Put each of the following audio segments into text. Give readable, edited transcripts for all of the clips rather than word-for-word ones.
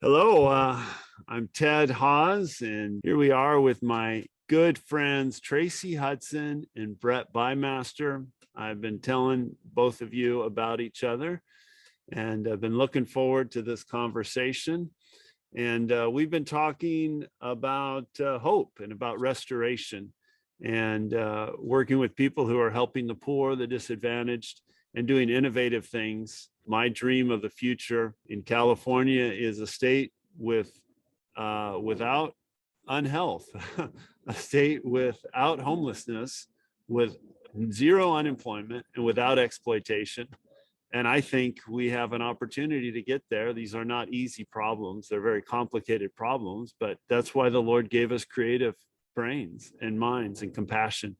Hello, I'm Ted Hahs, and here we are with my good friends Tracy Hutson and Brett Bymaster. I've been telling both of you about each other, and I've been looking forward to this conversation. And we've been talking about hope and about restoration and working with people who are helping the poor, the disadvantaged, and doing innovative things. My dream of the future in California is a state without unhealth, a state without homelessness, with zero unemployment, and without exploitation. And I think we have an opportunity to get there. These are not easy problems. They're very complicated problems, but that's why the Lord gave us creative brains and minds and compassion.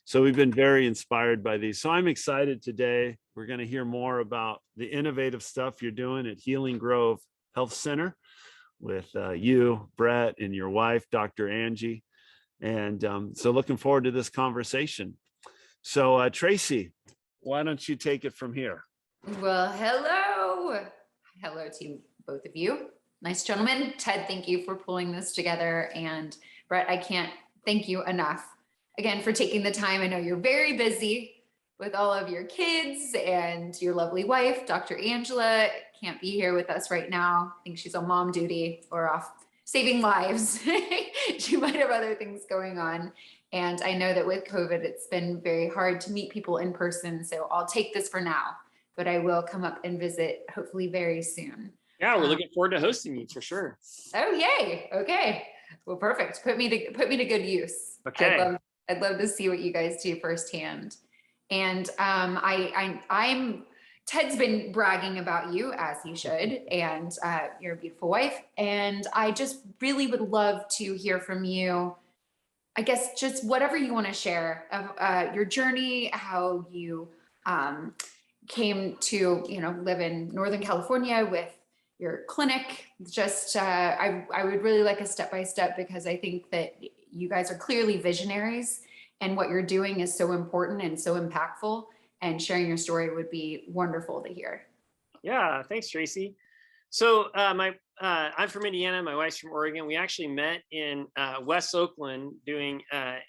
So we've been very inspired by these. So I'm excited today. We're going to hear more about the innovative stuff you're doing at Healing Grove Health Center with you, Brett, and your wife, Dr. Angie. And so looking forward to this conversation. So Tracy, why don't you take it from here? Well, hello. Hello to both of you. Nice gentlemen. Ted, thank you for pulling this together. And Brett, I can't thank you enough again for taking the time. I know you're very busy with all of your kids and your lovely wife, Dr. Angela, can't be here with us right now. I think she's on mom duty or off saving lives. She might have other things going on. And I know that with COVID, it's been very hard to meet people in person. So I'll take this for now, but I will come up and visit hopefully very soon. Yeah, we're looking forward to hosting you for sure. Oh, yay. Okay. Well, perfect. Put me to good use. Okay. I'd love to see what you guys do firsthand. And Ted's been bragging about you, as he should, and you're a beautiful wife. And I just really would love to hear from you. I guess just whatever you want to share of your journey, how you came to live in Northern California with your clinic. Just I would really like a step-by-step, because I think that you guys are clearly visionaries and what you're doing is so important and so impactful, and sharing your story would be wonderful to hear. Yeah, thanks, Tracy. So I'm from Indiana. My wife's from Oregon. We actually met in West Oakland doing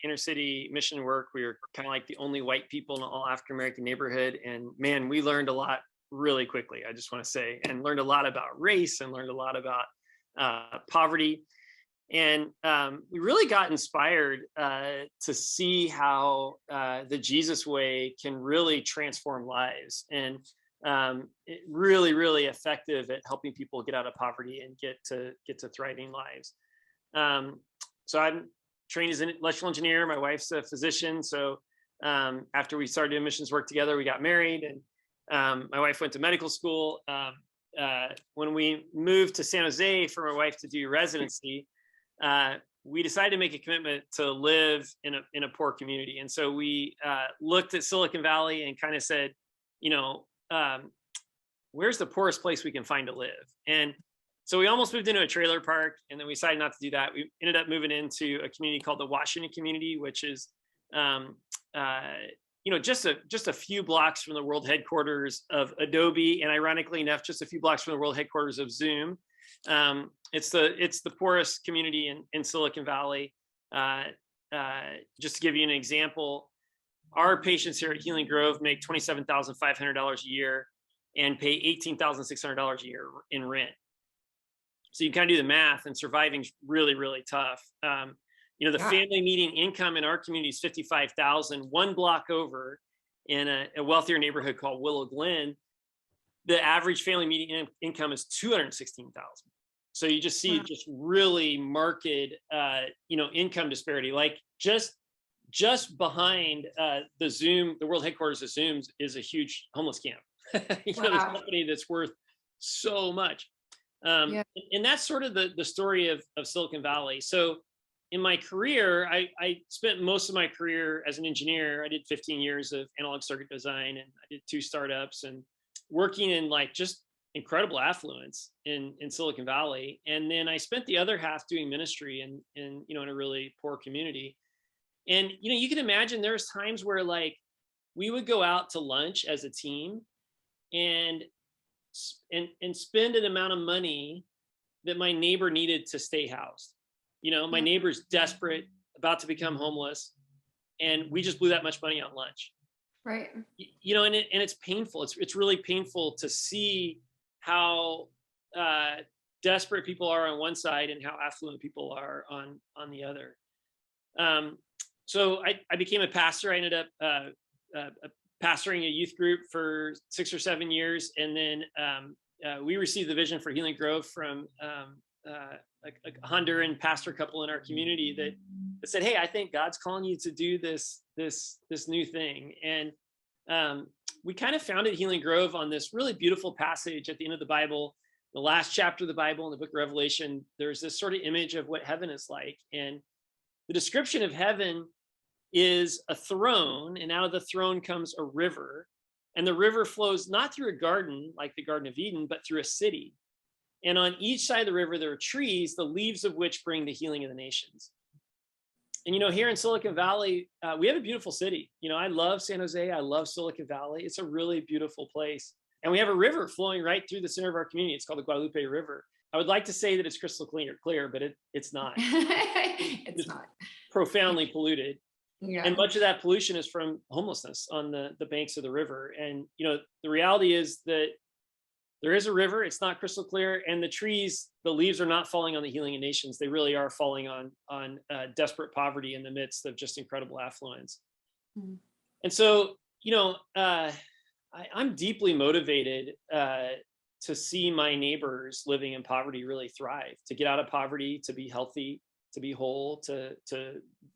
inner city mission work. We were kind of like the only white people in an all African-American neighborhood. And man, we learned a lot really quickly, I just want to say, and learned a lot about race and learned a lot about poverty. And we really got inspired to see how the Jesus way can really transform lives, and it really, really effective at helping people get out of poverty and get to thriving lives. So I'm trained as an electrical engineer. My wife's a physician. So after we started doing missions work together, we got married, and my wife went to medical school. When we moved to San Jose for my wife to do residency, we decided to make a commitment to live in a poor community. And so we looked at Silicon Valley and kind of said, where's the poorest place we can find to live? And so we almost moved into a trailer park, and then we decided not to do that. We ended up moving into a community called the Washington community, which is, just a few blocks from the world headquarters of Adobe, and ironically enough, just a few blocks from the world headquarters of Zoom. It's the poorest community in Silicon Valley. Just to give you an example, our patients here at Healing Grove make $27,500 a year and pay $18,600 a year in rent. So you kind of do the math, and surviving's really, really tough. The family median income in our community is $55,000. One block over in a wealthier neighborhood called Willow Glen, the average family median income is $216,000. So you just see just really marked, income disparity. Like just behind the world headquarters of Zoom is a huge homeless camp. This company that's worth so much. And that's sort of the story of Silicon Valley. So in my career, I spent most of my career as an engineer. I did 15 years of analog circuit design, and I did 2 startups, and working in like just incredible affluence in Silicon Valley. And then I spent the other half doing ministry in a really poor community. And, you can imagine there's times where like we would go out to lunch as a team and spend an amount of money that my neighbor needed to stay housed. My neighbor's desperate, about to become homeless, and we just blew that much money on lunch. Right. And it's painful. It's really painful to see how desperate people are on one side and how affluent people are on the other. So I became a pastor. I ended up pastoring a youth group for 6 or 7 years, and then we received the vision for Healing Grove from a Honduran pastor couple in our community that said, "Hey, I think God's calling you to do this new thing." And we kind of founded Healing Grove on this really beautiful passage at the end of the Bible, the last chapter of the Bible in the book of Revelation. There's this sort of image of what heaven is like, and the description of heaven is a throne, and out of the throne comes a river, and the river flows not through a garden like the Garden of Eden, but through a city. And on each side of the river, there are trees, the leaves of which bring the healing of the nations. And, here in Silicon Valley, we have a beautiful city. I love San Jose. I love Silicon Valley. It's a really beautiful place. And we have a river flowing right through the center of our community. It's called the Guadalupe River. I would like to say that it's crystal clear, but it's not. It's not. Profoundly polluted. Yeah. And much of that pollution is from homelessness on the banks of the river. And, the reality is that there is a river. It's not crystal clear. And the trees, the leaves are not falling on the healing of nations. They really are falling on desperate poverty in the midst of just incredible affluence. Mm. And so, I'm deeply motivated to see my neighbors living in poverty really thrive, to get out of poverty, to be healthy, to be whole, to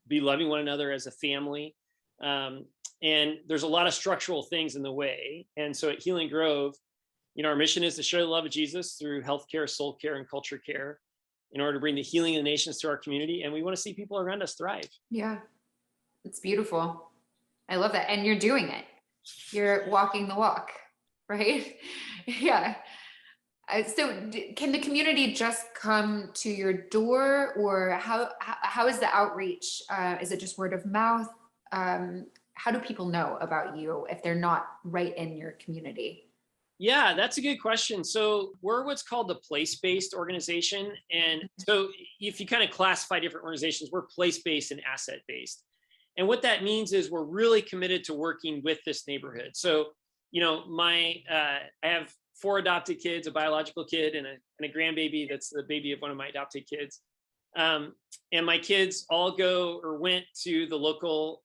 be loving one another as a family. And there's a lot of structural things in the way. And so at Healing Grove, our mission is to share the love of Jesus through healthcare, soul care, and culture care in order to bring the healing of the nations to our community. And we want to see people around us thrive. Yeah, it's beautiful. I love that. And you're doing it. You're walking the walk, right? Yeah. So can the community just come to your door, or how is the outreach? Is it just word of mouth? How do people know about you if they're not right in your community? Yeah, that's a good question. So we're what's called the place-based organization. And so if you kind of classify different organizations, we're place-based and asset-based. And what that means is we're really committed to working with this neighborhood. So, I have 4 adopted kids, a biological kid and a grandbaby that's the baby of one of my adopted kids. And my kids all went to the local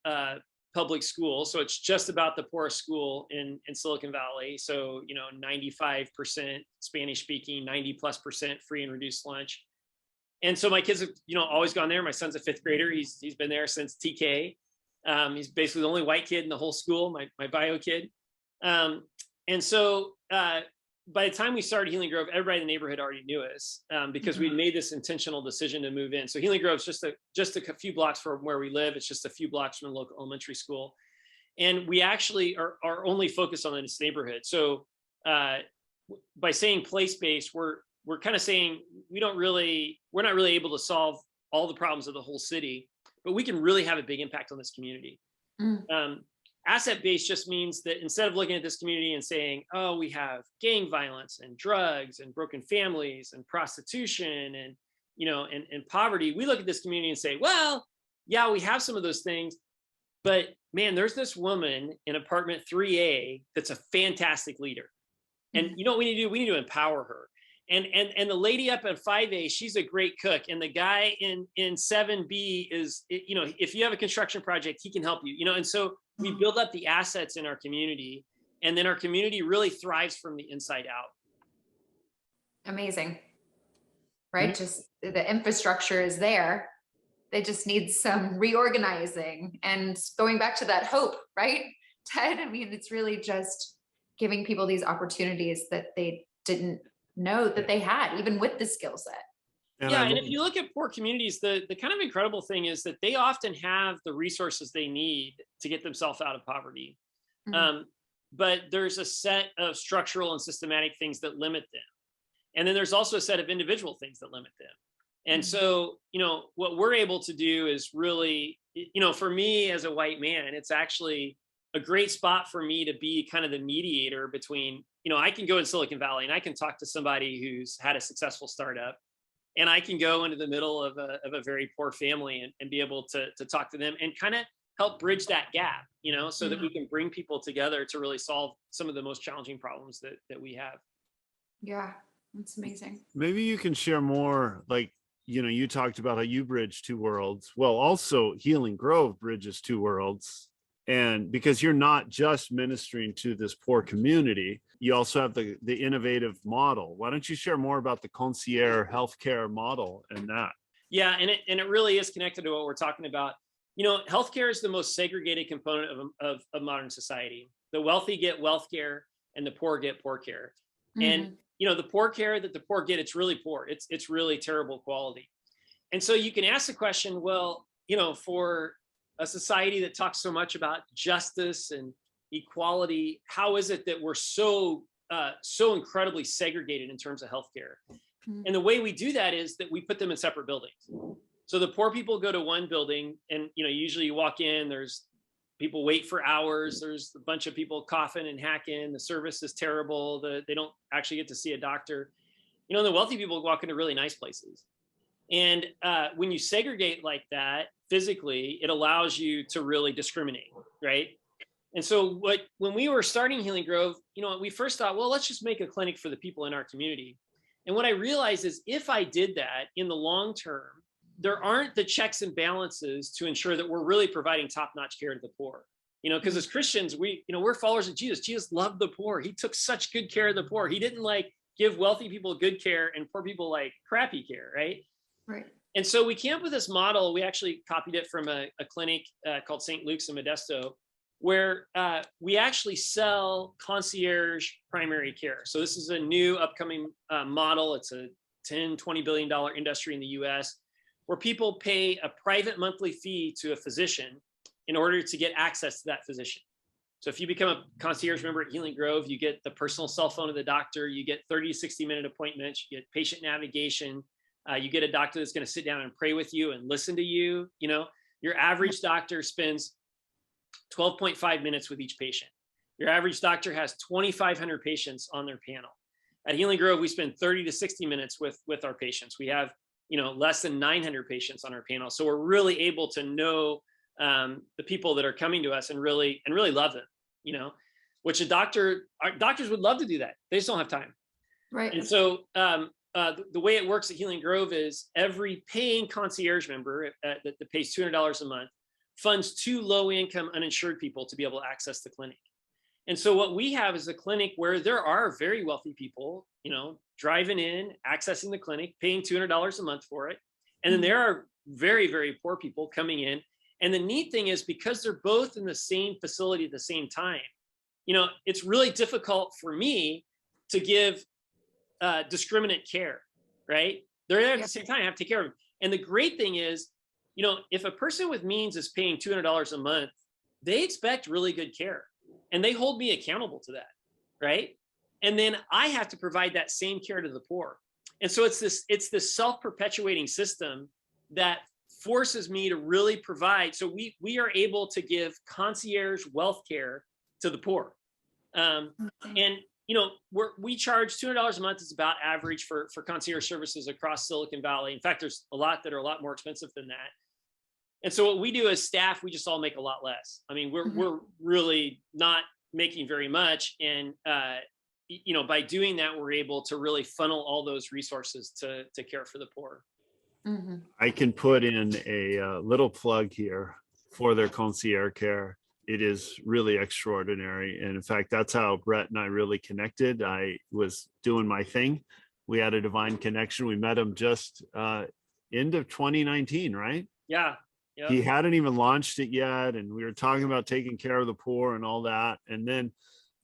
public school. So it's just about the poorest school in Silicon Valley. So, 95% Spanish speaking, 90+% free and reduced lunch. And so my kids have, always gone there. My son's a 5th grader. He's been there since TK. He's basically the only white kid in the whole school, my bio kid. And so by the time we started Healing Grove, everybody in the neighborhood already knew us because we made this intentional decision to move in. So Healing Grove is just a few blocks from where we live. It's just a few blocks from the local elementary school. And we actually are only focused on this neighborhood. So by saying place-based, we're kind of saying we're not really able to solve all the problems of the whole city, but we can really have a big impact on this community. Asset-based just means that instead of looking at this community and saying, oh, we have gang violence and drugs and broken families and prostitution and, and poverty, we look at this community and say, well, yeah, we have some of those things, but man, there's this woman in apartment 3A that's a fantastic leader. And you know what we need to do? We need to empower her. And the lady up at 5A, she's a great cook. And the guy in 7B is, if you have a construction project, he can help you, and so we build up the assets in our community, and then our community really thrives from the inside out. Amazing. Right? Mm-hmm. Just the infrastructure is there. They just need some reorganizing and going back to that hope, right, Ted? I mean, it's really just giving people these opportunities that they didn't know that they had, even with the skill set. And if you look at poor communities, the kind of incredible thing is that they often have the resources they need to get themselves out of poverty. Mm-hmm. But there's a set of structural and systematic things that limit them. And then there's also a set of individual things that limit them. And mm-hmm. so, what we're able to do is really, for me as a white man, it's actually a great spot for me to be kind of the mediator between, I can go in Silicon Valley and I can talk to somebody who's had a successful startup. and I can go into the middle of a very poor family and be able to talk to them and kind of help bridge that gap, so that we can bring people together to really solve some of the most challenging problems that we have. Yeah, that's amazing. Maybe you can share more, like, you talked about how you bridge two worlds. Well, also Healing Grove bridges two worlds. And because you're not just ministering to this poor community, you also have the innovative model. Why don't you share more about the concierge healthcare model and that? Yeah, and it really is connected to what we're talking about. Healthcare is the most segregated component of modern society. The wealthy get wealth care and the poor get poor care. And the poor care that the poor get, it's really poor. It's really terrible quality. And so you can ask the question, well, for a society that talks so much about justice and equality, how is it that we're so incredibly segregated in terms of healthcare? And the way we do that is that we put them in separate buildings. So the poor people go to one building, and usually you walk in, there's people wait for hours. There's a bunch of people coughing and hacking. The service is terrible. They don't actually get to see a doctor. The wealthy people walk into really nice places. And when you segregate like that physically, it allows you to really discriminate, right? And so when we were starting Healing Grove, we first thought, well, let's just make a clinic for the people in our community. And what I realized is if I did that in the long term, there aren't the checks and balances to ensure that we're really providing top-notch care to the poor. Because as Christians, we're followers of Jesus. Jesus loved the poor. He took such good care of the poor. He didn't give wealthy people good care and poor people crappy care, right? Right. And so we came up with this model. We actually copied it from a clinic called St. Luke's in Modesto, where we actually sell concierge primary care. So this is a new upcoming model. It's a $10, $20 billion industry in the US, where people pay a private monthly fee to a physician in order to get access to that physician. So if you become a concierge member at Healing Grove, you get the personal cell phone of the doctor, you get 30 to 60-minute appointments, you get patient navigation, you get a doctor that's going to sit down and pray with you and listen to you. Your average doctor spends 12.5 minutes with each patient. Your average doctor has 2,500 patients on their panel. At Healing Grove, we spend 30 to 60 minutes with our patients. We have less than 900 patients on our panel. So we're really able to know the people that are coming to us and really love them, which our doctors would love to do that. They just don't have time. Right. And so the way it works at Healing Grove is every paying concierge member that pays $200 a month funds 2 low-income uninsured people to be able to access the clinic. And so what we have is a clinic where there are very wealthy people, driving in, accessing the clinic, paying $200 a month for it. And then there are very, very poor people coming in. And the neat thing is because they're both in the same facility at the same time, it's really difficult for me to give discriminate care, right? They're there at the same time, I have to take care of them. And the great thing is, if a person with means is paying $200 a month, they expect really good care. And they hold me accountable to that, right? And then I have to provide that same care to the poor. And so it's this self-perpetuating system that forces me to really provide. So we are able to give concierge wealth care to the poor. And we charge $200 a month is about average for concierge services across Silicon Valley. In fact, there's a lot that are a lot more expensive than that. And so what we do as staff, we just all make a lot less. I mean, we're really not making very much. And, by doing that, we're able to really funnel all those resources to care for the poor. Mm-hmm. I can put in a little plug here for their concierge care. It is really extraordinary. And in fact, that's how Brett and I really connected. I was doing my thing. We had a divine connection. We met him just end of 2019, right? Yeah. Yep. He hadn't even launched it yet. And we were talking about taking care of the poor and all that. And then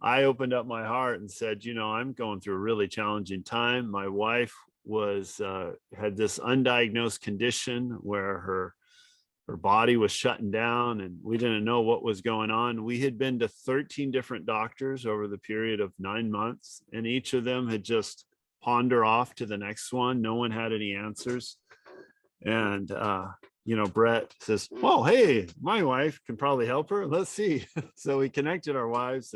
I opened up my heart and said, I'm going through a really challenging time. My wife had this undiagnosed condition where her body was shutting down and we didn't know what was going on. We had been to 13 different doctors over the period of 9 months, and each of them had just pawned her off to the next one. No one had any answers. And, Brett says, well, hey, my wife can probably help her. Let's see. So we connected our wives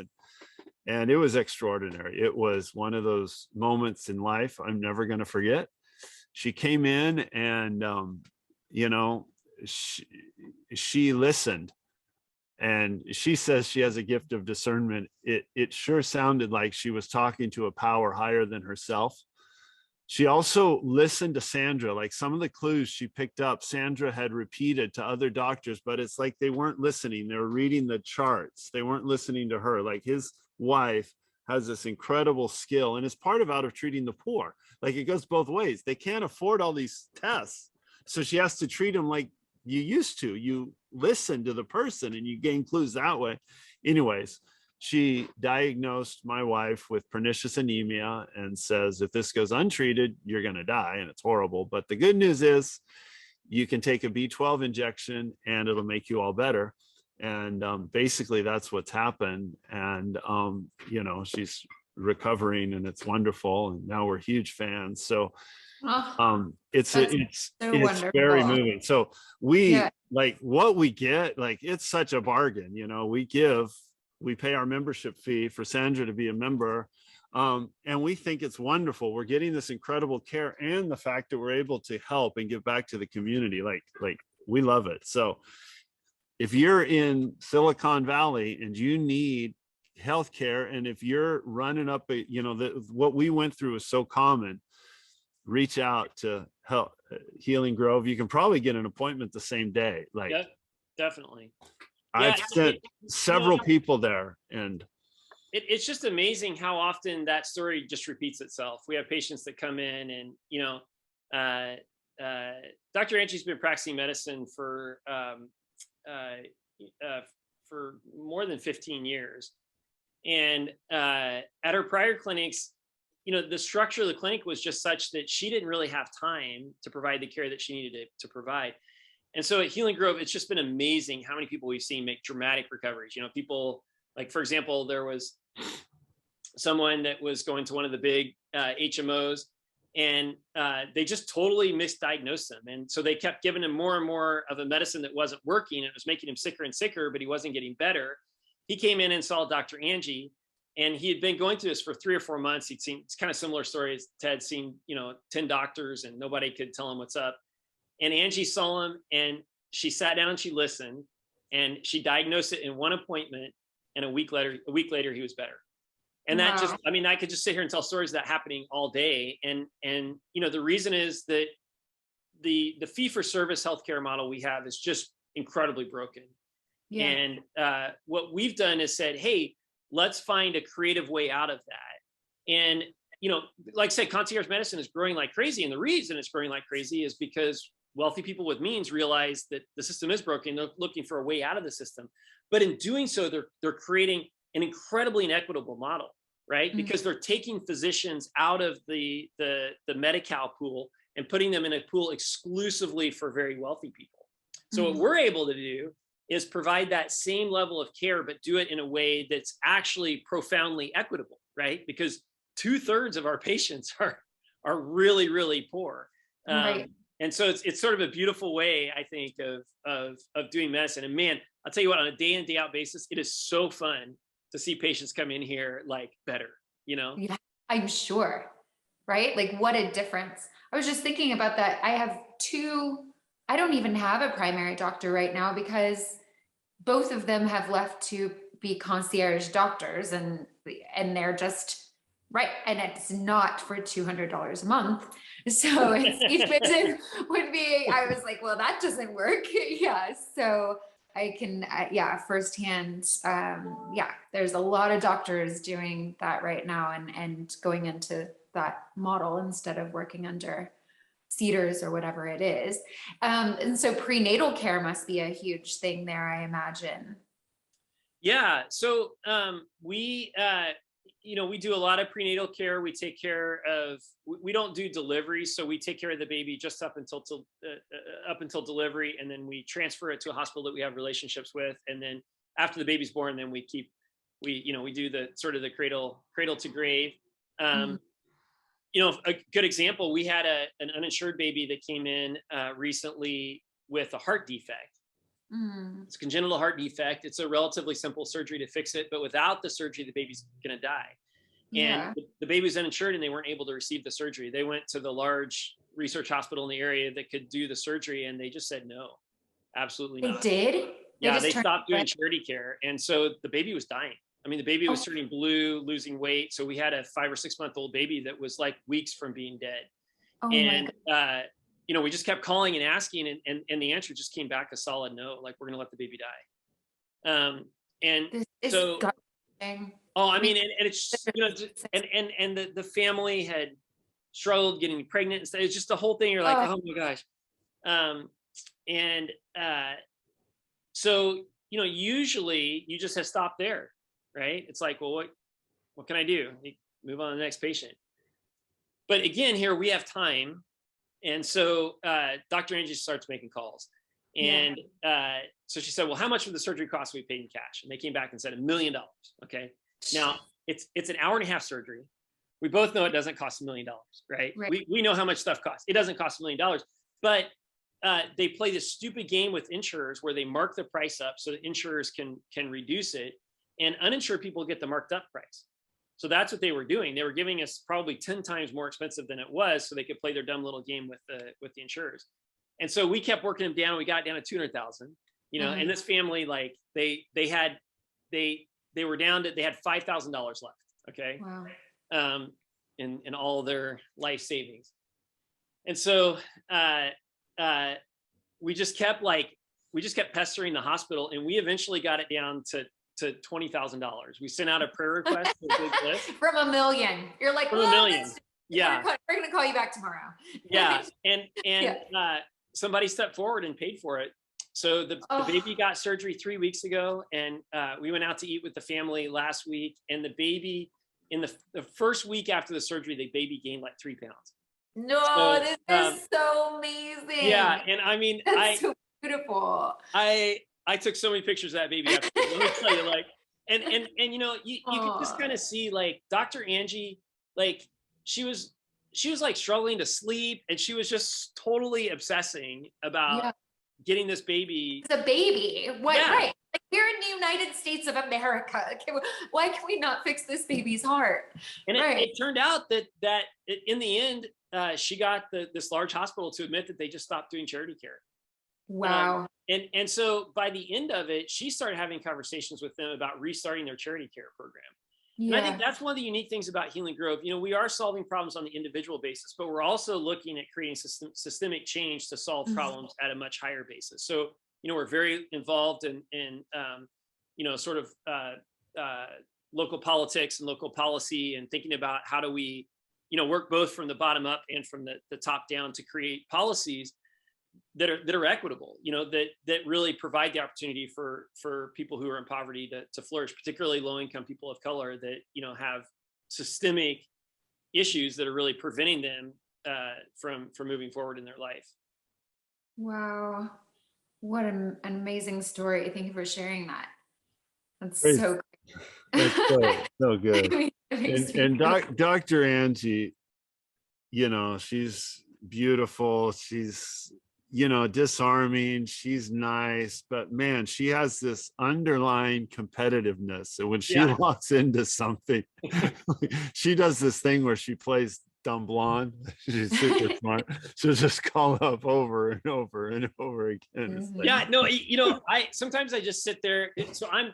and it was extraordinary. It was one of those moments in life I'm never going to forget. she came in and, you know, she listened. And she says she has a gift of discernment. It sure sounded like she was talking to a power higher than herself. She also listened to Sandra, like some of the clues she picked up, Sandra had repeated to other doctors, but it's like they weren't listening. They were reading the charts. They weren't listening to her. Like his wife has this incredible skill, and it's part of out of treating the poor. Like it goes both ways. They can't afford all these tests. So she has to treat them like you used to. You listen to the person and you gain clues that way. Anyways, she diagnosed my wife with pernicious anemia and says, if this goes untreated, you're going to die. And it's horrible. But the good news is you can take a B12 injection and it'll make you all better. And basically that's what's happened. And, you know, she's recovering and it's wonderful. And now we're huge fans. So it's so very moving. So we like what we get, like it's such a bargain, you know, we pay our membership fee for Sandra to be a member. And we think it's wonderful. We're getting this incredible care and the fact that we're able to help and give back to the community. Like we love it. So if you're in Silicon Valley and you need healthcare, and if you're running up, you know, what we went through is so common, reach out to help Healing Grove. You can probably get an appointment the same day. Like, yeah, definitely. I've sent several people there, and it's just amazing how often that story just repeats itself. We have patients that come in and, you know, Dr. Angie's been practicing medicine for more than 15 years. And at her prior clinics, you know, the structure of the clinic was just such that she didn't really have time to provide the care that she needed to provide. And so at Healing Grove, it's just been amazing how many people we've seen make dramatic recoveries. You know, people like, for example, there was someone that was going to one of the big HMOs, and they just totally misdiagnosed them. And so they kept giving him more and more of a medicine that wasn't working. It was making him sicker and sicker, but he wasn't getting better. He came in and saw Dr. Angie, and he had been going through this for 3 or 4 months. He'd seen, it's kind of similar story as Ted, seen, you know, 10 doctors and nobody could tell him what's up. And Angie saw him and she sat down and she listened and she diagnosed it in one appointment. And a week later, he was better. And that just, I mean, I could just sit here and tell stories of that happening all day. And, you know, the reason is that the fee for service healthcare model we have is just incredibly broken. Yeah. And what we've done is said, hey, let's find a creative way out of that. And, you know, like I said, concierge medicine is growing like crazy. And the reason it's growing like crazy is because wealthy people with means realize that the system is broken. They're looking for a way out of the system. But in doing so, they're creating an incredibly inequitable model, right? Mm-hmm. Because they're taking physicians out of the Medi-Cal pool and putting them in a pool exclusively for very wealthy people. So mm-hmm. what we're able to do is provide that same level of care, but do it in a way that's actually profoundly equitable, right? Because 2/3 of our patients are really, really poor. Right. And so it's sort of a beautiful way, I think, of doing medicine. And man, I'll tell you what, on a day in, day out basis, it is so fun to see patients come in here like better, you know? Yeah, I'm sure, right? Like what a difference. I was just thinking about that. I don't even have a primary doctor right now because both of them have left to be concierge doctors and they're just, right. And it's not for $200 a month. So each visit would be, I was like, well, that doesn't work. Yeah. So I can, firsthand. There's a lot of doctors doing that right now and going into that model instead of working under Cedars or whatever it is. And so prenatal care must be a huge thing there, I imagine. Yeah. So we do a lot of prenatal care. We take care of, we don't do delivery. So we take care of the baby just up until delivery. And then we transfer it to a hospital that we have relationships with. And then after the baby's born, then we do the sort of the cradle to grave. You know, a good example, we had an uninsured baby that came in recently with a heart defect. It's a congenital heart defect. It's a relatively simple surgery to fix it, but without the surgery, the baby's going to die. Yeah. And the baby was uninsured and they weren't able to receive the surgery. They went to the large, research hospital in the area that could do the surgery, and they just said no, absolutely They not. did? Yeah, just they turned stopped doing red? charity care, and so the baby was dying. I mean, the baby was Oh. turning blue, losing weight. So we had a 5 or 6 month old baby that was like weeks from being dead. Oh my And God. you know, we just kept calling and asking, and the answer just came back a solid no, like we're gonna let the baby die. And This is so gut-wrenching. oh, I mean, and it's just, you know, and the family had struggled getting pregnant and stuff. It's just the whole thing. You're like, Oh. oh my gosh. And so, you know, usually you just have stopped there, right? It's like, well, what can I do? You move on to the next patient. But again, here we have time. And so Dr. Angie starts making calls. And so she said, well, how much would the surgery cost we paid in cash? And they came back and said $1 million. Okay. Now it's an hour and a half surgery. We both know it doesn't cost $1 million, right? We know how much stuff costs. It doesn't cost $1 million, but they play this stupid game with insurers where they mark the price up so that insurers can reduce it, and uninsured people get the marked up price. So that's what they were doing. They were giving us probably 10 times more expensive than it was, so they could play their dumb little game with the insurers. And so we kept working them down. We got down to 200,000. You know, and this family, like they were down to, they had $5,000 left. Okay. Wow. In all their life savings. And so we just kept pestering the hospital, and we eventually got it down to $20,000. We sent out a prayer request to a big list. From $1 million. You're like, From well, $1 million. we're going to call you back tomorrow. Yeah. And somebody stepped forward and paid for it. So the baby got surgery 3 weeks ago, and we went out to eat with the family last week, and the baby, in the first week after the surgery, the baby gained like 3 pounds. No, so, this is so amazing. Yeah. And I mean, that's so beautiful. I took so many pictures of that baby after. Let me tell you, like, and you know, you can just kind of see, like, Dr. Angie, like she was like struggling to sleep, and she was just totally obsessing about getting this baby. It's a baby. What? Yeah. Right. Like, we're in the United States of America. Why can we not fix this baby's heart? And it turned out that in the end, she got this large hospital to admit that they just stopped doing charity care. Wow. And so by the end of it, she started having conversations with them about restarting their charity care program. Yeah. And I think that's one of the unique things about Healing Grove. You know, we are solving problems on the individual basis, but we're also looking at creating systemic change to solve problems at a much higher basis. So, you know, we're very involved in you know, sort of local politics and local policy, and thinking about how do we, you know, work both from the bottom up and from the top down to create policies that are equitable, you know, that really provide the opportunity for people who are in poverty to flourish, particularly low-income people of color that, you know, have systemic issues that are really preventing them from moving forward in their life. Wow. What an amazing story. Thank you for sharing that. That's Great. so great. That's so good. And Dr. Angie, you know, she's beautiful. She's, you know, disarming. She's nice, but man, she has this underlying competitiveness. And when she walks into something, she does this thing where she plays dumb blonde. She's super smart. She'll just call up over and over and over again. Like, yeah, no, you know, sometimes I just sit there. So I'm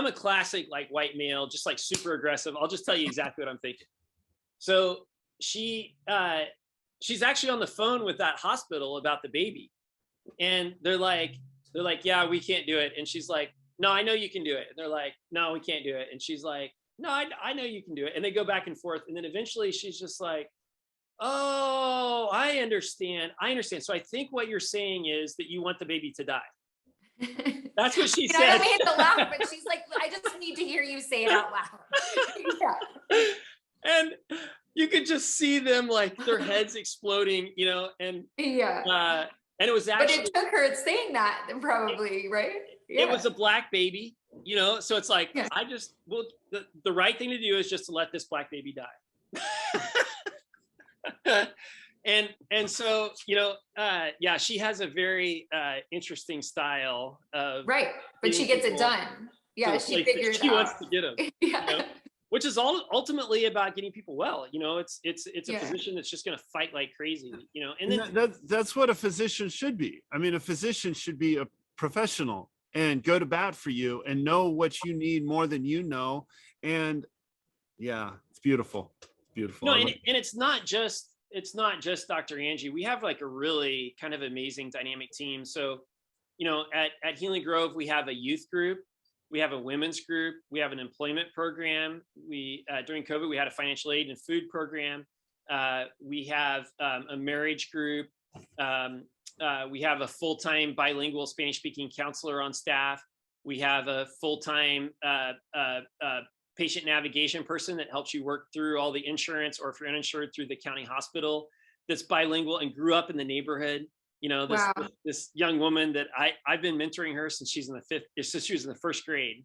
a classic, like, white male, just like super aggressive. I'll just tell you exactly what I'm thinking. So she's actually on the phone with that hospital about the baby, and they're like, yeah, we can't do it. And she's like, no, I know you can do it. And they're like, no, we can't do it. And she's like, no, I know you can do it. And they go back and forth. And then eventually she's just like, oh, I understand. So I think what you're saying is that you want the baby to die. That's what she said. I don't mean to laugh, but she's like, I just need to hear you say it out loud. And you could just see them, like, their heads exploding, you know, and and it was actually, but it took her saying that, probably, right? It was a black baby, you know, so it's like, the right thing to do is just to let this black baby die. And so, you know, she has a very interesting style of, right, but she gets it done. Yeah, she figures she wants to get them. Yeah. You know? which is all ultimately about getting people well. It's a Yeah. physician that's just going to fight like crazy, and And then that's what a physician should be. I mean, a physician should be a professional and go to bat for you and know what you need more than you know. And yeah, it's beautiful. It's beautiful. no, and it's not just Dr. Angie. We have like a really kind of amazing dynamic team. So, at Healing Grove, we have a youth group, we have a women's group, we have an employment program. We during COVID, we had a financial aid and food program. We have a marriage group. We have a full-time bilingual Spanish-speaking counselor on staff. We have a full-time patient navigation person that helps you work through all the insurance, or if you're uninsured, through the county hospital, that's bilingual and grew up in the neighborhood. Wow. This young woman that I've been mentoring her since she was in the first grade,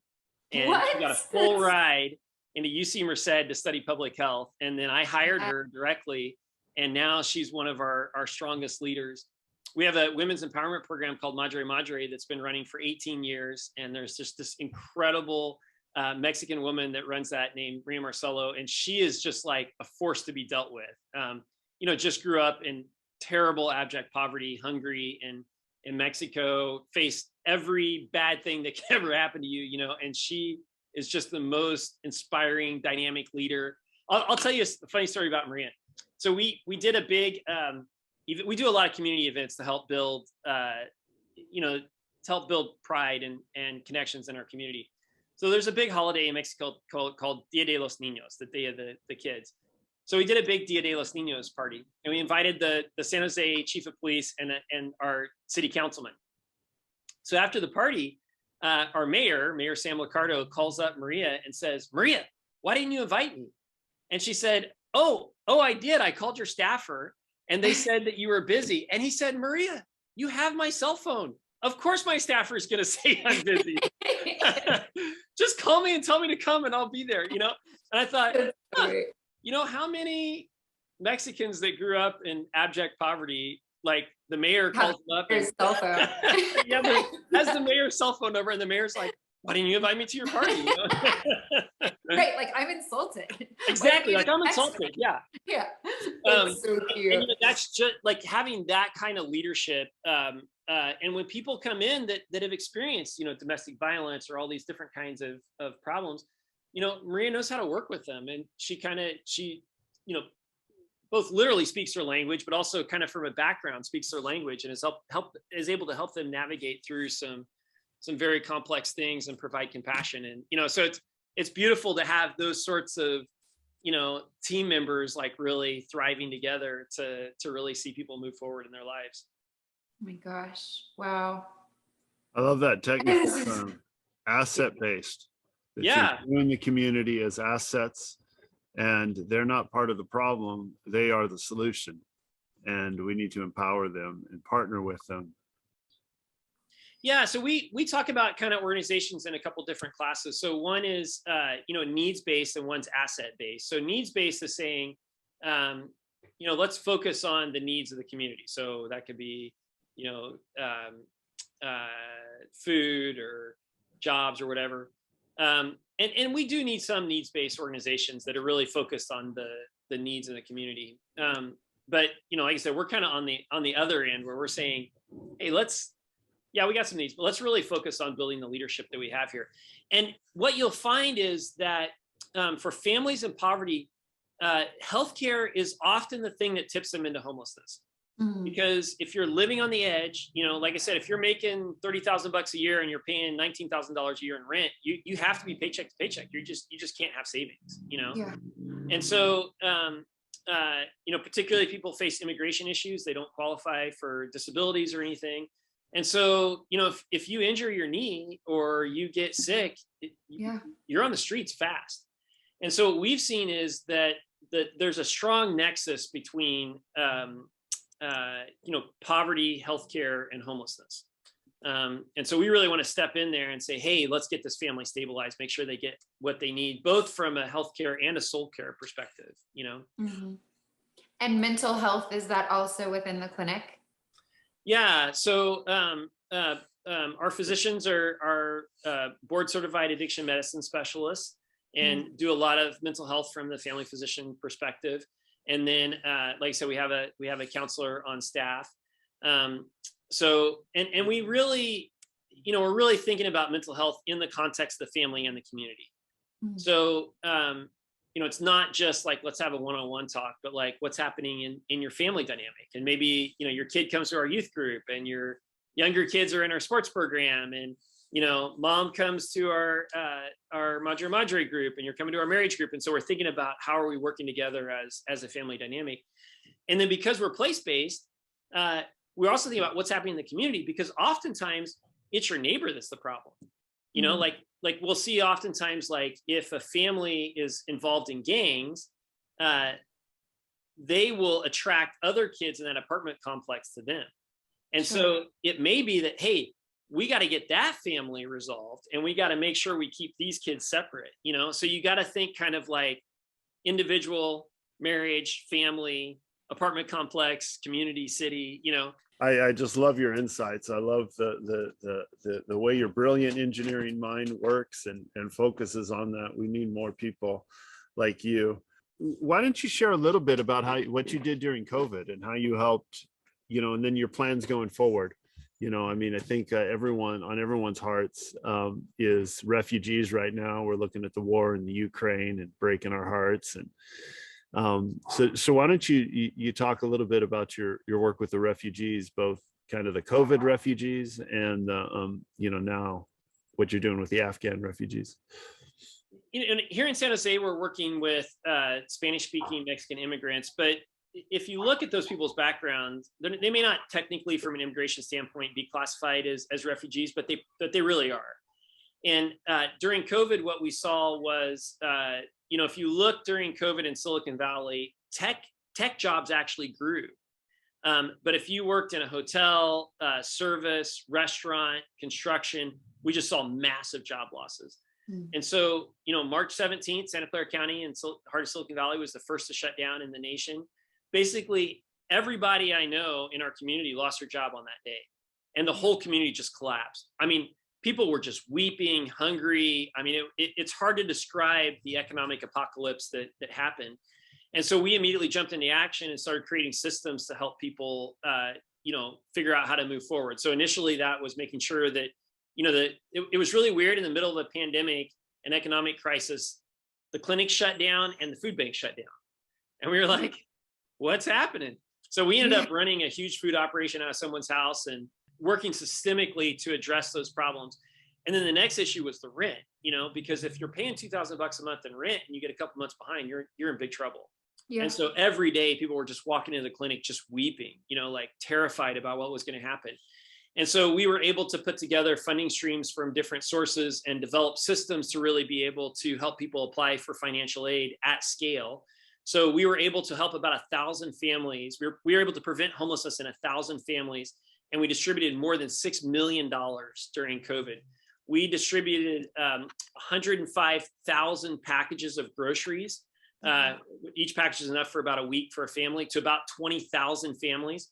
and What? she got a full ride into UC Merced to study public health. And then I hired her directly, and now she's one of our strongest leaders. We have a women's empowerment program called Madre Madre that's been running for 18 years. And there's just this incredible Mexican woman that runs that, named Maria Marcelo. And she is just like a force to be dealt with. Just grew up in terrible abject poverty, hungry, and in Mexico, faced every bad thing that could ever happen to you, and she is just the most inspiring, dynamic leader. I'll tell you a funny story about Maria. So we did a big, we do a lot of community events to help build, pride and connections in our community. So there's a big holiday in Mexico called Dia de los Niños, the Day of the Kids. So we did a big Dia de los Niños party, and we invited the San Jose chief of police and our city councilman. So after the party, our Mayor Sam Liccardo, calls up Maria and says, "Maria, why didn't you invite me?" And she said, Oh, I did. I called your staffer, and they said that you were busy. And he said, "Maria, you have my cell phone. Of course my staffer is going to say I'm busy. Just call me and tell me to come, and I'll be there." And I thought, how many Mexicans that grew up in abject poverty, like the mayor calls them up and cell phone. yeah, has the mayor's cell phone number, and the mayor's like, "Why didn't you invite me to your party?" Right, like I'm insulted. Exactly, like I'm insulted. Yeah. Yeah. That's so cute. And that's just like having that kind of leadership. And when people come in that have experienced, domestic violence or all these different kinds of problems, Maria knows how to work with them, and she both literally speaks their language, but also kind of from a background speaks their language, and is able to help them navigate through some very complex things and provide compassion. And so it's beautiful to have those sorts of team members like really thriving together to really see people move forward in their lives. Oh my gosh! Wow. I love that technical term, asset-based. Yeah. You're viewing the community as assets, and they're not part of the problem. They are the solution, and we need to empower them and partner with them. Yeah, so we talk about kind of organizations in a couple different classes. So one is needs-based, and one's asset-based. So needs-based is saying, let's focus on the needs of the community. So that could be food or jobs or whatever. And we do need some needs-based organizations that are really focused on the needs of the community. But like I said, we're kind of on the other end, where we're saying, hey, we got some needs, but let's really focus on building the leadership that we have here. And what you'll find is that for families in poverty, healthcare is often the thing that tips them into homelessness. Mm-hmm. Because if you're living on the edge, like I said, if you're making $30,000 a year and you're paying $19,000 a year in rent, you have to be paycheck to paycheck. You just can't have savings, Yeah. And so, particularly people face immigration issues. They don't qualify for disabilities or anything. And so, if you injure your knee or you get sick, you're on the streets fast. And so what we've seen is that there's a strong nexus between, poverty, healthcare, and homelessness. And so we really want to step in there and say, hey, let's get this family stabilized, make sure they get what they need, both from a healthcare and a soul care perspective, Mm-hmm. And mental health, is that also within the clinic? Yeah. So our physicians are board certified addiction medicine specialists. and do a lot of mental health from the family physician perspective. And then, like I said, we have a counselor on staff. So, and we really, we're really thinking about mental health in the context of the family and the community. So, it's not just like, let's have a one-on-one talk, but like what's happening in your family dynamic. And maybe, your kid comes to our youth group and your younger kids are in our sports program, and, mom comes to our Madre group, and you're coming to our marriage group. And so we're thinking about how are we working together as a family dynamic. And then because we're place-based, we're also thinking about what's happening in the community, because oftentimes it's your neighbor that's the problem. Like we'll see oftentimes, like if a family is involved in gangs, they will attract other kids in that apartment complex to them. And so it may be that, hey, we got to get that family resolved, and we got to make sure we keep these kids separate, so you got to think kind of like individual, marriage, family, apartment complex, community, city, I just love your insights. I love the way your brilliant engineering mind works and focuses on that. We need more people like you. Why don't you share a little bit about what you did during COVID and how you helped, and then your plans going forward? I think everyone's hearts is refugees right now. We're looking at the war in the Ukraine and breaking our hearts. And so why don't you talk a little bit about your work with the refugees, both kind of the COVID refugees and now what you're doing with the Afghan refugees? Here in San Jose, we're working with Spanish-speaking Mexican immigrants, but if you look at those people's backgrounds, they may not technically, from an immigration standpoint, be classified as refugees, but they really are. And during COVID, what we saw was, if you look during COVID in Silicon Valley, tech jobs actually grew. But if you worked in a hotel, service, restaurant, construction, we just saw massive job losses. And so, March 17th, Santa Clara County and heart of Silicon Valley was the first to shut down in the nation. Basically, everybody I know in our community lost their job on that day, and the whole community just collapsed. People were just weeping, hungry. It's hard to describe the economic apocalypse that happened. And so we immediately jumped into action and started creating systems to help people, figure out how to move forward. So initially that was making sure that, it was really weird in the middle of a pandemic and economic crisis, the clinic shut down and the food bank shut down. And we were like, what's happening? So we ended up running a huge food operation out of someone's house and working systemically to address those problems. And then the next issue was the rent, because if you're paying $2,000 a month in rent and you get a couple months behind, you're in big trouble. Yeah. And so every day people were just walking into the clinic, just weeping, like terrified about what was going to happen. And so we were able to put together funding streams from different sources and develop systems to really be able to help people apply for financial aid at scale. So we were able to help about 1,000 families. We were able to prevent homelessness in 1,000 families. And we distributed more than $6 million during COVID. We distributed 105,000 packages of groceries. Each package is enough for about a week for a family, to about 20,000 families.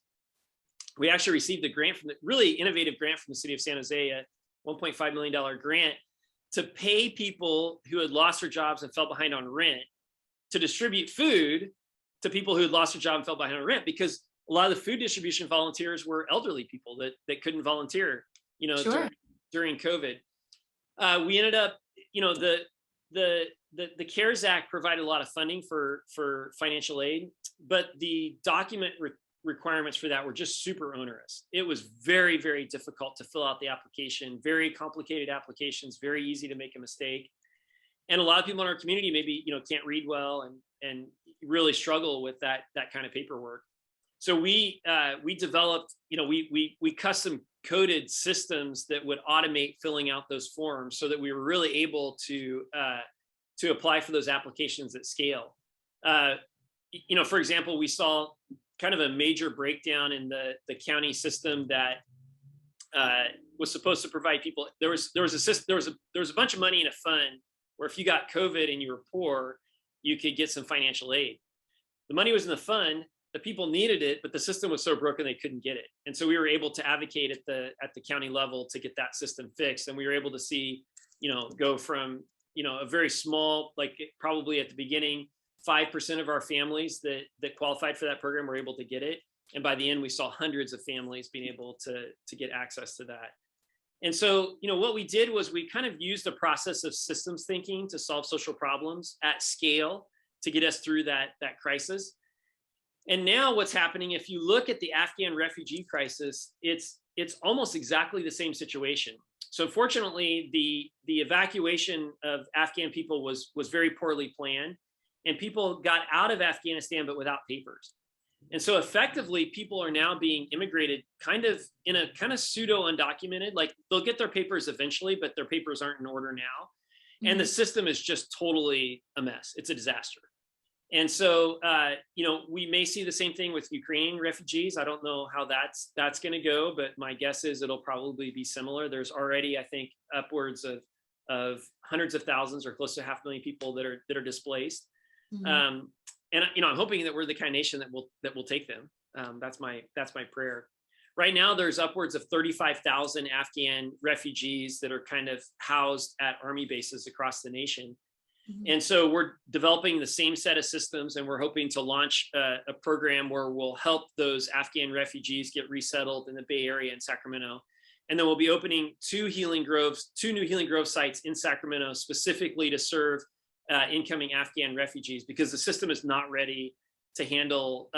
We actually received a grant from the really innovative grant from the city of San Jose, a $1.5 million grant to pay people who had lost their jobs and fell behind on rent to distribute food to people who had lost their job and fell behind on rent, because a lot of the food distribution volunteers were elderly people that couldn't volunteer, during COVID. We ended up, the CARES Act provided a lot of funding for financial aid, but the document requirements for that were just super onerous. It was very, very difficult to fill out the application, very complicated applications, very easy to make a mistake. And a lot of people in our community maybe, can't read well and really struggle with that kind of paperwork. So we developed, we custom coded systems that would automate filling out those forms so that we were really able to apply for those applications at scale. For example, we saw kind of a major breakdown in the county system that was supposed to provide people. There was a bunch of money in a fund where if you got COVID and you were poor, you could get some financial aid. The money was in the fund. The people needed it, but the system was so broken they couldn't get it. And so we were able to advocate at the county level to get that system fixed. And we were able to see, go from, a very small, like probably at the beginning, 5% of our families that qualified for that program were able to get it. And by the end, we saw hundreds of families being able to get access to that. And so, what we did was we kind of used the process of systems thinking to solve social problems at scale to get us through that crisis. And now what's happening, if you look at the Afghan refugee crisis, it's almost exactly the same situation. So fortunately, the evacuation of Afghan people was very poorly planned, and people got out of Afghanistan, but without papers. And so effectively, people are now being immigrated kind of in a kind of pseudo undocumented, like they'll get their papers eventually, but their papers aren't in order now. And the system is just totally a mess. It's a disaster. And so, we may see the same thing with Ukrainian refugees. I don't know how that's going to go, but my guess is it'll probably be similar. There's already, I think, upwards of hundreds of thousands or close to 500,000 people that are displaced. And I'm hoping that we're the kind of nation that will take them. That's my prayer. Right now, there's upwards of 35,000 Afghan refugees that are kind of housed at army bases across the nation. And so we're developing the same set of systems, and we're hoping to launch a program where we'll help those Afghan refugees get resettled in the Bay Area and Sacramento. And then we'll be opening two new Healing Grove sites in Sacramento specifically to serve incoming Afghan refugees, because the system is not ready to handle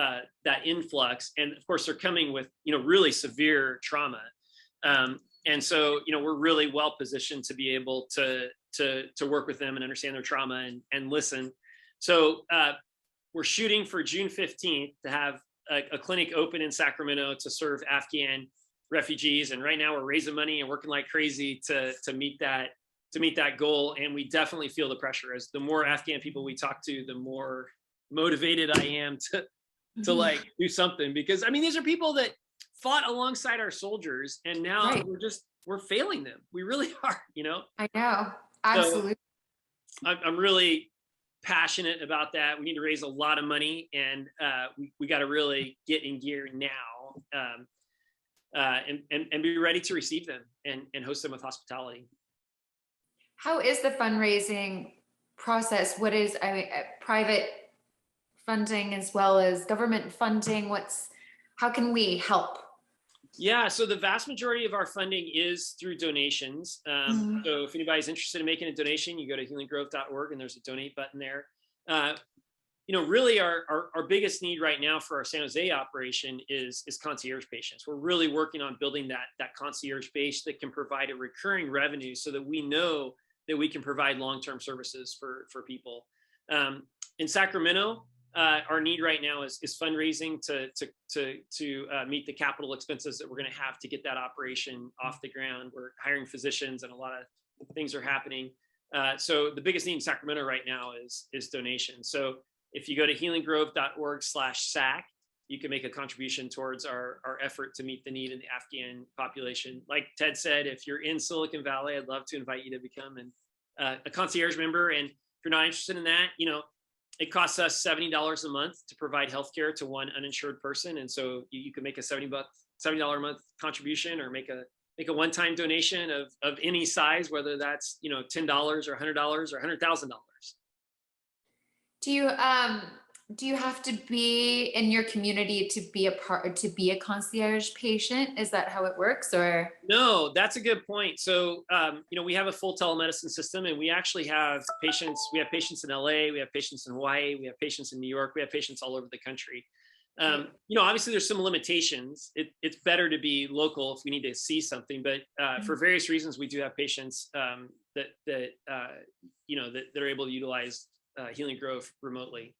that influx. And of course, they're coming with really severe trauma. And so we're really well positioned to be able to work with them and understand their trauma and listen. So we're shooting for June 15th to have a clinic open in Sacramento to serve Afghan refugees. And right now we're raising money and working like crazy to meet that goal. And we definitely feel the pressure. As the more Afghan people we talk to, the more motivated I am to like do something, because these are people that fought alongside our soldiers, and now we're failing them. We really are, I know. Absolutely. So I'm really passionate about that. We need to raise a lot of money, and we got to really get in gear now, and be ready to receive them and host them with hospitality. How is the fundraising process? What is, private funding as well as government funding? How can we help? Yeah, so the vast majority of our funding is through donations. So if anybody's interested in making a donation, you go to healinggrove.org and there's a donate button there. Really our biggest need right now for our San Jose operation is concierge patients. We're really working on building that concierge base that can provide a recurring revenue so that we know that we can provide long-term services for people. In Sacramento, our need right now is fundraising to meet the capital expenses that we're going to have to get that operation off the ground. We're hiring physicians, and a lot of things are happening. So the biggest need in Sacramento right now is donation. So if you go to healinggrove.org/SAC, you can make a contribution towards our effort to meet the need in the Afghan population. Like Ted said, if you're in Silicon Valley, I'd love to invite you to become a concierge member. And if you're not interested in that, it costs us $70 a month to provide healthcare to one uninsured person. And so you can make a $70 a month contribution, or make a one-time donation of any size, whether that's, $10 or $100 or $100,000. Do you have to be in your community to be a concierge patient? Is that how it works, or? No, that's a good point. So, we have a full telemedicine system, and we actually have patients. We have patients in LA, we have patients in Hawaii, we have patients in New York, we have patients all over the country. Obviously there's some limitations. It's better to be local if we need to see something, but for various reasons, we do have patients that are able to utilize Healing Grove remotely.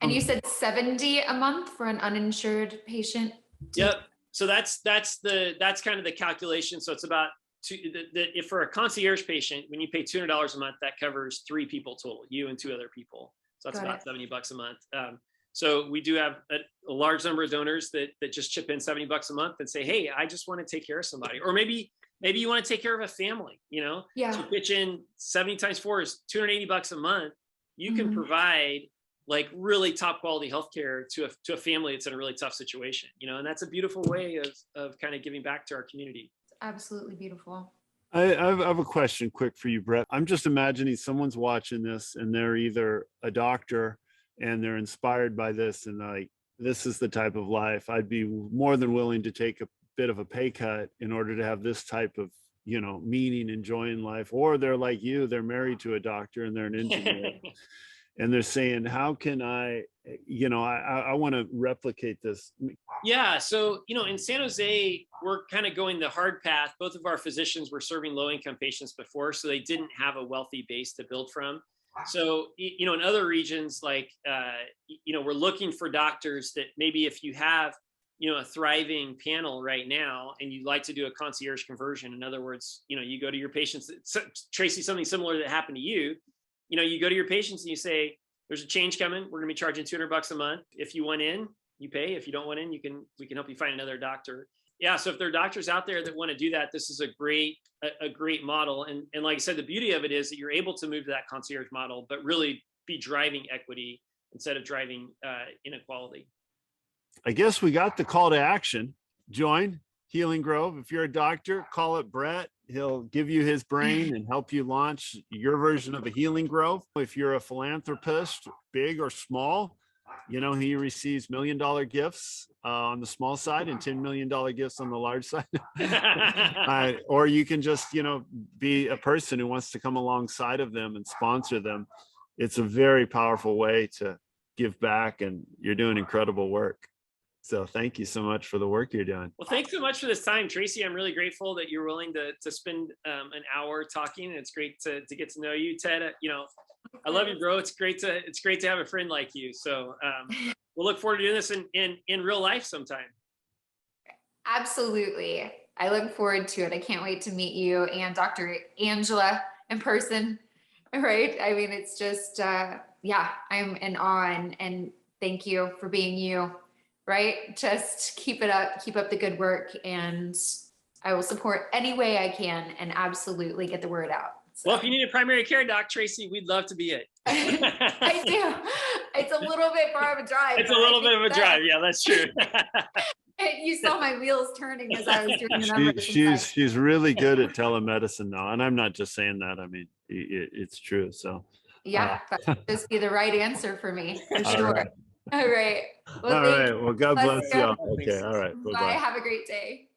And you said 70 a month for an uninsured patient? Yep. So that's kind of the calculation. So it's about if for a concierge patient, when you pay $200 a month, that covers 3 people total, you and 2 other people. So that's about $70 a month. So we do have a large number of donors that just chip in $70 a month and say, hey, I just want to take care of somebody. Or maybe you want to take care of a family, Yeah. So pitch in 70 times 4 is $280 a month. You can provide like really top quality healthcare to a family that's in a really tough situation, and that's a beautiful way of kind of giving back to our community. It's absolutely beautiful. I have a question quick for you, Brett. I'm just imagining someone's watching this and they're either a doctor and they're inspired by this and like, this is the type of life I'd be more than willing to take a bit of a pay cut in order to have this type of, meaning, enjoying life. Or they're like you, they're married to a doctor and they're an engineer. And they're saying, how can I want to replicate this. Yeah. So, in San Jose, we're kind of going the hard path. Both of our physicians were serving low income patients before, so they didn't have a wealthy base to build from. So, in other regions, like, we're looking for doctors that maybe if you have, a thriving panel right now and you'd like to do a concierge conversion. In other words, you go to your patients, Tracy, something similar that happened to you, you go to your patients and you say, there's a change coming. We're going to be charging $200 a month. If you want in, you pay. If you don't want in, we can help you find another doctor. Yeah. So if there are doctors out there that want to do that, this is a great model. And like I said, the beauty of it is that you're able to move to that concierge model, but really be driving equity instead of driving inequality. I guess we got the call to action. Join Healing Grove. If you're a doctor, call it Brett. He'll give you his brain and help you launch your version of a Healing Grove. If you're a philanthropist, big or small, he receives $1 million gifts on the small side and $10 million gifts on the large side. Or you can just, be a person who wants to come alongside of them and sponsor them. It's a very powerful way to give back, and you're doing incredible work. So thank you so much for the work you're doing. Well, thanks so much for this time, Tracy. I'm really grateful that you're willing to spend an hour talking. It's great to get to know you, Ted. I love you, bro. It's great to have a friend like you. So we'll look forward to doing this in real life sometime. Absolutely. I look forward to it. I can't wait to meet you and Dr. Angela in person. Right. I mean, it's just, I'm in awe, and thank you for being you. Right. Just keep it up, keep up the good work, and I will support any way I can and absolutely get the word out. So. Well, if you need a primary care doc, Tracy, we'd love to be it. I do. It's a little bit far of a drive. It's a little bit of a drive. Yeah, that's true. You saw my wheels turning as I was doing the numbers. She's really good at telemedicine now. And I'm not just saying that. I mean, it's true. So yeah, that would just be the right answer for me, for sure. Right. All right. Well, all right. Well, God bless you all. Okay. All right. Bye. Have a great day.